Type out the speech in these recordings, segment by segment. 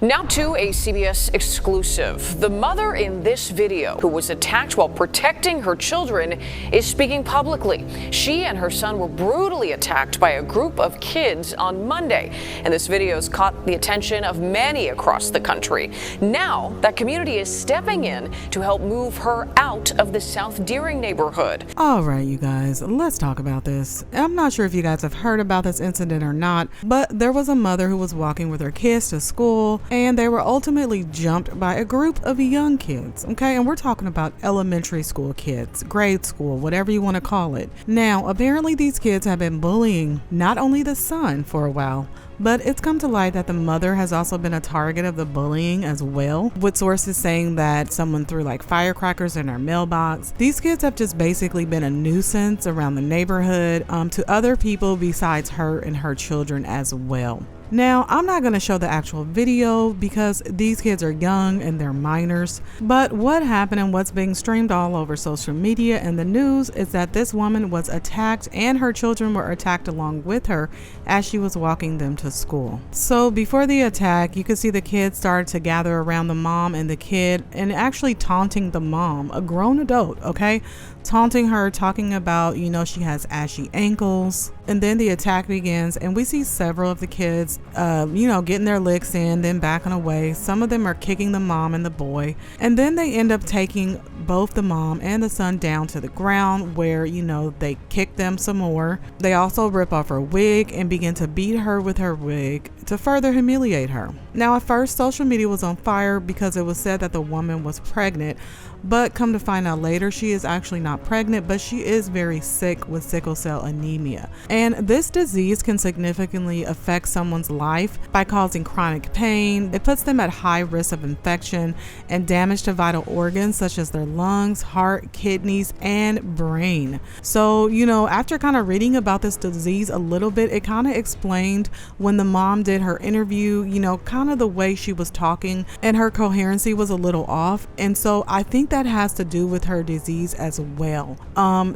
Now to a CBS exclusive. The mother in this video, who was attacked while protecting her children, is speaking publicly. She and her son were brutally attacked by a group of kids on Monday, and this video has caught the attention of many across the country. Now, that community is stepping in to help move her out of the South Deering neighborhood. All right, you guys, let's talk about this. I'm not sure if you guys have heard about this incident or not, but there was a mother who was walking with her kids to school, and they were ultimately jumped by a group of young kids, okay? And we're talking about elementary school kids, grade school, whatever you want to call it. Now, apparently these kids have been bullying not only the son for a while, but it's come to light that the mother has also been a target of the bullying as well, with sources saying that someone threw like firecrackers in her mailbox. These kids have just basically been a nuisance around the neighborhood to other people besides her and her children as well. Now, I'm not going to show the actual video because these kids are young and they're minors, but what happened and what's being streamed all over social media and the news is that this woman was attacked and her children were attacked along with her as she was walking them to school. So before the attack, you could see the kids started to gather around the mom and the kid and actually taunting the mom, a grown adult, okay? Taunting her, talking about, she has ashy ankles. And then the attack begins and we see several of the kids, getting their licks in, then backing away. Some of them are kicking the mom and the boy. And then they end up taking both the mom and the son down to the ground where, they kick them some more. They also rip off her wig and begin to beat her with her wig to further humiliate her. Now, at first, social media was on fire because it was said that the woman was pregnant, but come to find out later, she is actually not pregnant, but she is very sick with sickle cell anemia. And this disease can significantly affect someone's life by causing chronic pain. It puts them at high risk of infection and damage to vital organs such as their lungs, heart, kidneys, and brain. So, after kind of reading about this disease a little bit, it kind of explained when the mom did her interview, kind of the way she was talking and her coherency was a little off. And so I think that has to do with her disease as well.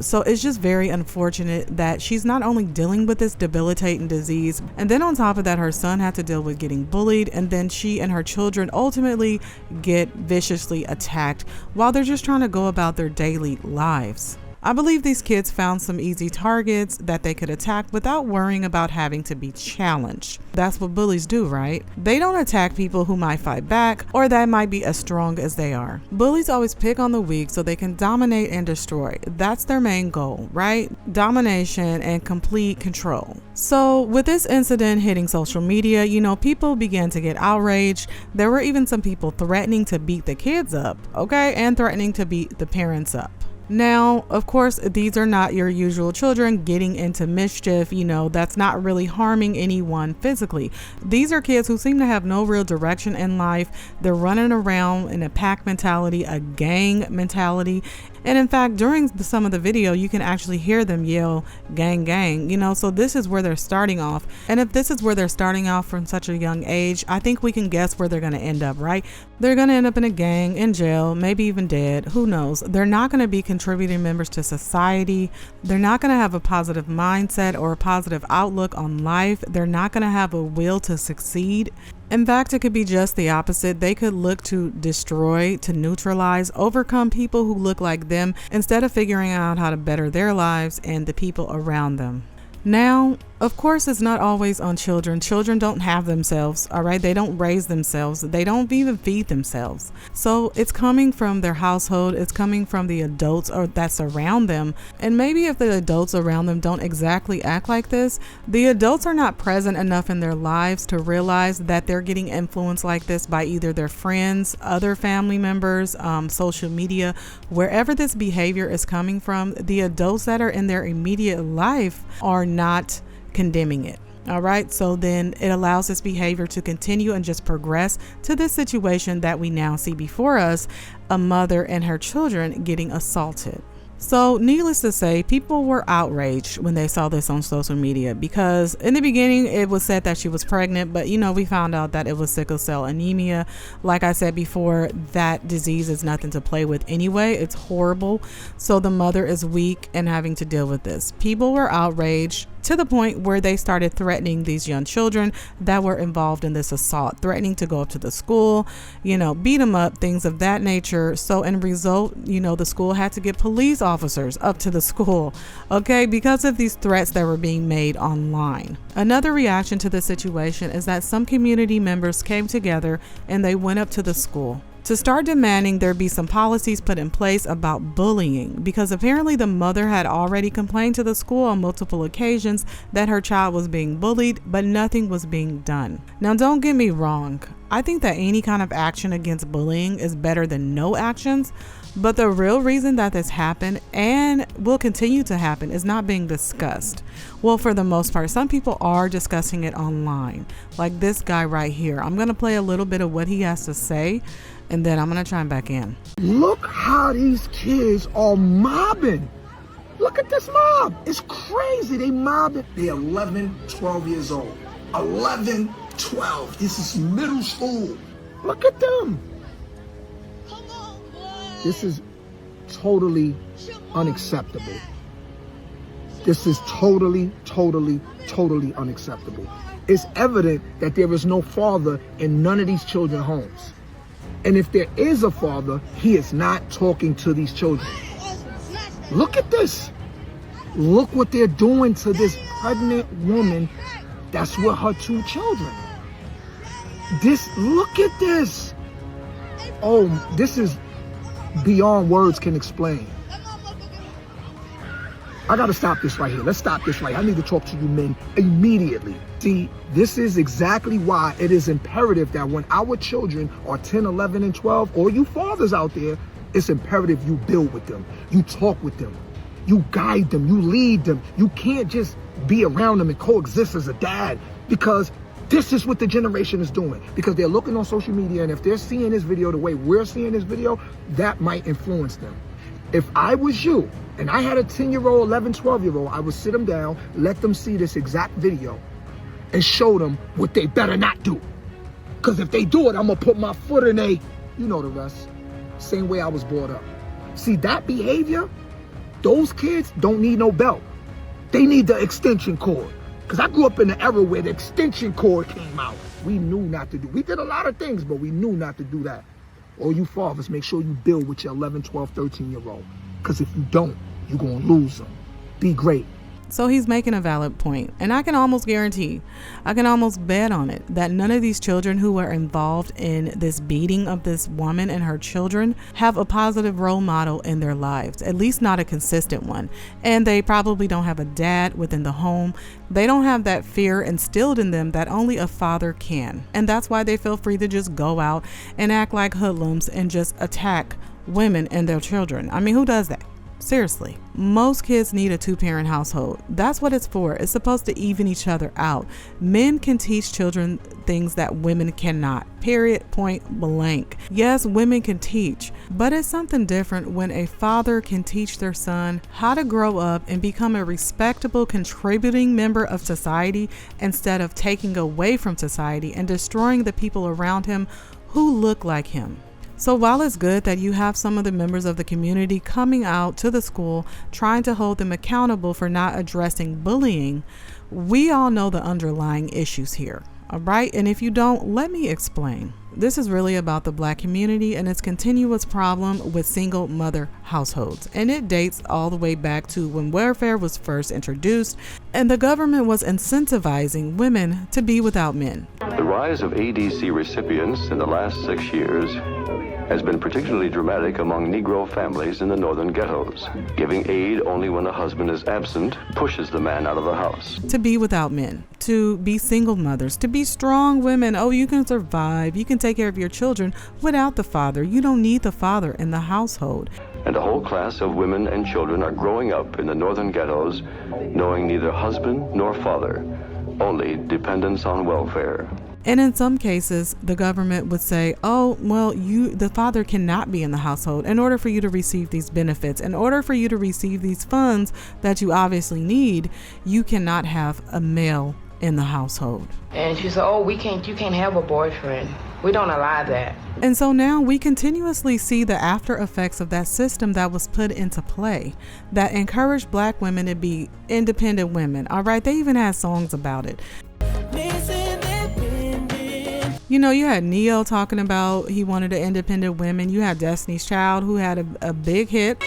So it's just very unfortunate that she's not only dealing with this debilitating disease, and then on top of that, her son had to deal with getting bullied, and then she and her children ultimately get viciously attacked while they're just trying to go about their daily lives. I believe these kids found some easy targets that they could attack without worrying about having to be challenged. That's what bullies do, right? They don't attack people who might fight back or that might be as strong as they are. Bullies always pick on the weak so they can dominate and destroy. That's their main goal, right? Domination and complete control. So with this incident hitting social media, people began to get outraged. There were even some people threatening to beat the kids up, okay? And threatening to beat the parents up. Now, of course, these are not your usual children getting into mischief, that's not really harming anyone physically. These are kids who seem to have no real direction in life. They're running around in a pack mentality, a gang mentality. And in fact, during some of the video, you can actually hear them yell, gang, gang, so this is where they're starting off. And if this is where they're starting off from such a young age, I think we can guess where they're going to end up, right? They're going to end up in a gang, in jail, maybe even dead. Who knows? They're not going to be contributing members to society. They're not going to have a positive mindset or a positive outlook on life. They're not going to have a will to succeed. In fact, it could be just the opposite. They could look to destroy, to neutralize, overcome people who look like them instead of figuring out how to better their lives and the people around them. Now, of course, it's not always on children. Children don't have themselves, all right? They don't raise themselves. They don't even feed themselves. So it's coming from their household. It's coming from the adults that surround them. And maybe if the adults around them don't exactly act like this, the adults are not present enough in their lives to realize that they're getting influenced like this by either their friends, other family members, social media, wherever this behavior is coming from. The adults that are in their immediate life are not condemning it. All right. So then it allows this behavior to continue and just progress to this situation that we now see before us, a mother and her children getting assaulted. So needless to say, people were outraged when they saw this on social media because in the beginning it was said that she was pregnant, but we found out that it was sickle cell anemia. Like I said before, that disease is nothing to play with anyway. It's horrible. So the mother is weak and having to deal with this. People were outraged. to the point where they started threatening these young children that were involved in this assault, threatening to go up to the school, beat them up, things of that nature. So in result, the school had to get police officers up to the school, okay, because of these threats that were being made online. Another reaction to the situation is that some community members came together and they went up to the school to start demanding there be some policies put in place about bullying, because apparently the mother had already complained to the school on multiple occasions that her child was being bullied, but nothing was being done. Now, don't get me wrong. I think that any kind of action against bullying is better than no actions, but the real reason that this happened and will continue to happen is not being discussed. Well, for the most part, some people are discussing it online, like this guy right here. I'm going to play a little bit of what he has to say, and then I'm going to chime back in. Look how these kids are mobbing. Look at this mob. It's crazy. They mobbing. They're 11, 12 years old. 11, 12. This is middle school. Look at them. This is totally unacceptable. This is totally unacceptable. It's evident that there is no father in none of these children's homes. And if there is a father, he is not talking to these children. Look at this. Look what they're doing to this pregnant woman that's with her 2 children. Look at this. Oh, this is beyond words can explain. I gotta stop this right here. Let's stop this right here. I need to talk to you men immediately. See, this is exactly why it is imperative that when our children are 10, 11, and 12, or you fathers out there, it's imperative you build with them. You talk with them. You guide them. You lead them. You can't just be around them and coexist as a dad, because this is what the generation is doing. Because they're looking on social media, and if they're seeing this video the way we're seeing this video, that might influence them. If I was you, and I had a 10-year-old, 11, 12-year-old, I would sit them down, let them see this exact video, and show them what they better not do. Because if they do it, I'm going to put my foot in you know the rest. Same way I was brought up. See, that behavior, those kids don't need no belt. They need the extension cord. Because I grew up in the era where the extension cord came out. We knew not to do. We did a lot of things, but we knew not to do that. All you fathers, make sure you build with your 11, 12, 13-year-old. Because if you don't, you're going to lose them. Be great. So he's making a valid point, and I can almost guarantee, I can almost bet on it, that none of these children who were involved in this beating of this woman and her children have a positive role model in their lives, at least not a consistent one. And they probably don't have a dad within the home. They don't have that fear instilled in them that only a father can. And that's why they feel free to just go out and act like hoodlums and just attack women and their children. I mean, who does that? Seriously, most kids need a 2-parent household. That's what it's for. It's supposed to even each other out. Men can teach children things that women cannot. Period. Point blank. Yes, women can teach, but it's something different when a father can teach their son how to grow up and become a respectable, contributing member of society instead of taking away from society and destroying the people around him who look like him. So while it's good that you have some of the members of the community coming out to the school trying to hold them accountable for not addressing bullying, we all know the underlying issues here. All right. And if you don't, let me explain. This is really about the Black community and its continuous problem with single mother households. And it dates all the way back to when welfare was first introduced and the government was incentivizing women to be without men. The rise of ADC recipients in the last 6 years has been particularly dramatic among Negro families in the northern ghettos. Giving aid only when a husband is absent pushes the man out of the house. To be without men, to be single mothers, to be strong women. Oh, you can survive. You can take care of your children without the father. You don't need the father in the household. And a whole class of women and children are growing up in the northern ghettos knowing neither husband nor father, only dependence on welfare. And in some cases, the government would say, oh, well, the father cannot be in the household in order for you to receive these benefits. In order for you to receive these funds that you obviously need, you cannot have a male in the household. And she said, oh, you can't have a boyfriend. We don't allow that. And so now we continuously see the after effects of that system that was put into play that encouraged black women to be independent women. All right, they even had songs about it. You know, you had Neo talking about he wanted an independent women. You had Destiny's Child, who had a big hit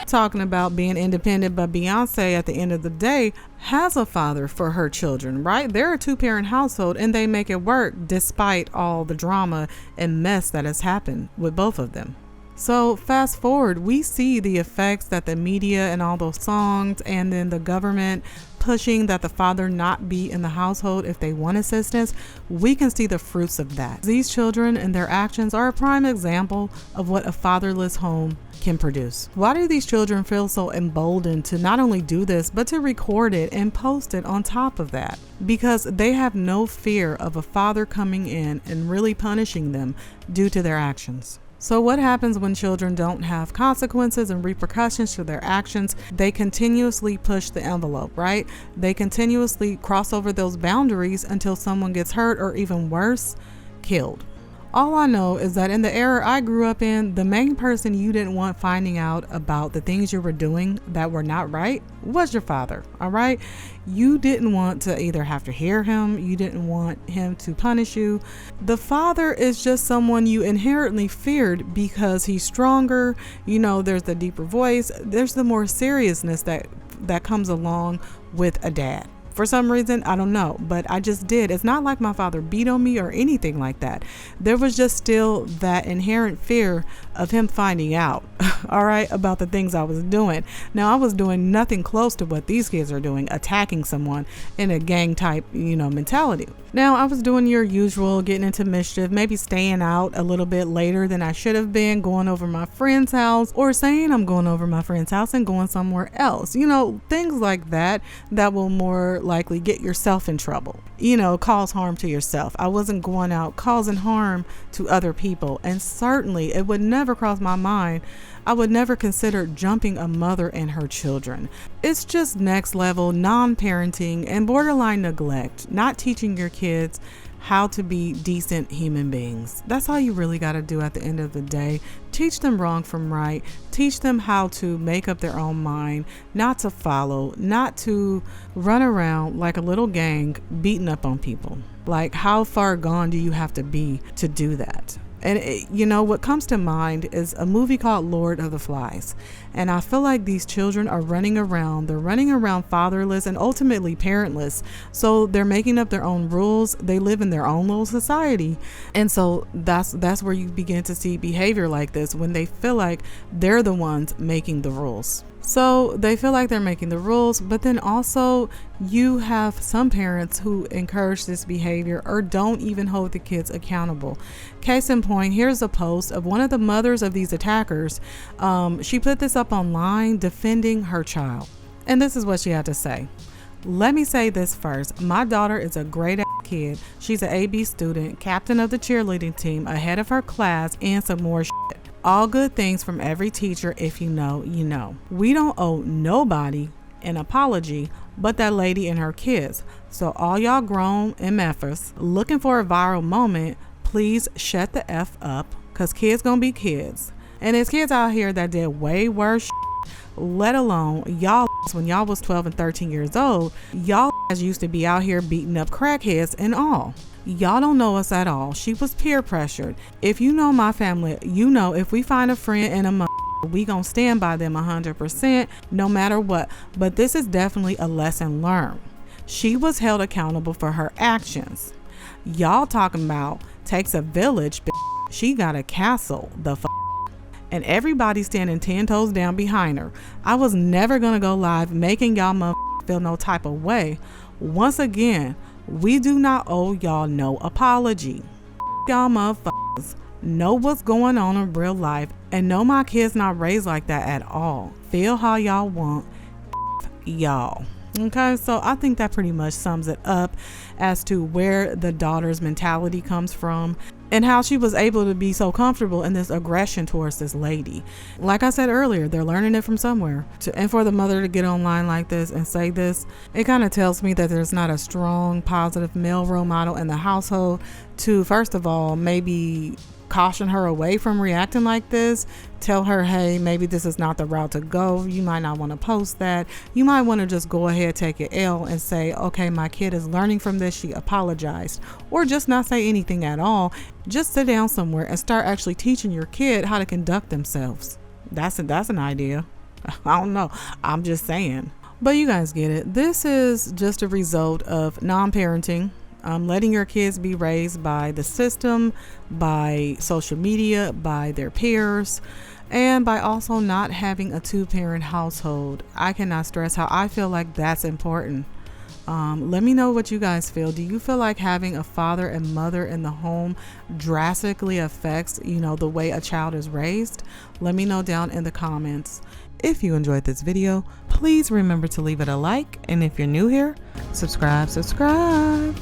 talking about being independent, but Beyonce at the end of the day has a father for her children, right? They're a two-parent household and they make it work despite all the drama and mess that has happened with both of them. So fast forward, we see the effects that the media and all those songs and then the government pushing that the father not be in the household if they want assistance. We can see the fruits of that. These children and their actions are a prime example of what a fatherless home can produce. Why do these children feel so emboldened to not only do this, but to record it and post it on top of that? Because they have no fear of a father coming in and really punishing them due to their actions. So what happens when children don't have consequences and repercussions to their actions? They continuously push the envelope, right? They continuously cross over those boundaries until someone gets hurt or even worse, killed. All I know is that in the era I grew up in, the main person you didn't want finding out about the things you were doing that were not right was your father, all right? You didn't want to either have to hear him, you didn't want him to punish you. The father is just someone you inherently feared because he's stronger, you know, there's the deeper voice, there's the more seriousness that comes along with a dad. For some reason, I don't know, but I just did. It's not like my father beat on me or anything like that. There was just still that inherent fear of him finding out, all right, about the things I was doing. Now, I was doing nothing close to what these kids are doing, attacking someone in a gang type, mentality. Now, I was doing your usual, getting into mischief, maybe staying out a little bit later than I should have been, going over my friend's house, or saying I'm going over my friend's house and going somewhere else. Things like that will more likely get yourself in trouble, cause harm to yourself. I wasn't going out causing harm to other people, and certainly it would never cross my mind. I would never consider jumping a mother and her children. It's just next level non-parenting and borderline neglect, not teaching your kids how to be decent human beings. That's all you really got to do at the end of the day. Teach them wrong from right. Teach them how to make up their own mind, not to follow, not to run around like a little gang beating up on people. Like, how far gone do you have to be to do that? And what comes to mind is a movie called Lord of the Flies. And I feel like these children are running around. They're running around fatherless and ultimately parentless. So they're making up their own rules. They live in their own little society. And so that's where you begin to see behavior like this, when they feel like they're the ones making the rules. So they feel like they're making the rules, but then also you have some parents who encourage this behavior or don't even hold the kids accountable. Case in point, here's a post of one of the mothers of these attackers. She put this up online defending her child. And this is what she had to say. Let me say this first. My daughter is a great kid. She's an AB student, captain of the cheerleading team, ahead of her class, and some more shit. All good things from every teacher. If you know, you know. We don't owe nobody an apology but that lady and her kids. So all y'all grown MFers looking for a viral moment, please shut the F up, because kids gonna be kids. And there's kids out here that did way worse shit, let alone y'all. When y'all was 12 and 13 years old, y'all used to be out here beating up crackheads and all. Y'all don't know us at all. She was peer pressured. If you know my family, you know if we find a friend and a mother, we gonna stand by them 100% no matter what. But this is definitely a lesson learned. She was held accountable for her actions. Y'all talking about takes a village, she got a castle, and everybody standing 10 toes down behind her. I was never gonna go live making y'all feel no type of way. Once again, we do not owe y'all no apology. Y'all motherfuckers know what's going on in real life and know my kids not raised like that at all. Feel how y'all want, y'all. Okay, so I think that pretty much sums it up as to where the daughter's mentality comes from. and how she was able to be so comfortable in this aggression towards this lady. Like I said earlier, they're learning it from somewhere. And for the mother to get online like this and say this, it kind of tells me that there's not a strong, positive male role model in the household to, first of all, maybe caution her away from reacting like this. Tell her, hey, maybe this is not the route to go. You might not want to post that. You might want to just go ahead, take your L and say, okay, my kid is learning from this. She apologized. Or just not say anything at all. Just sit down somewhere and start actually teaching your kid how to conduct themselves. That's an idea. I don't know. I'm just saying. But you guys get it. This is just a result of non-parenting. Letting your kids be raised by the system, by social media, by their peers, and by also not having a two-parent household. I cannot stress how I feel like that's important. Let me know what you guys feel. Do you feel like having a father and mother in the home drastically affects, the way a child is raised? Let me know down in the comments. If you enjoyed this video, please remember to leave it a like. And if you're new here, subscribe.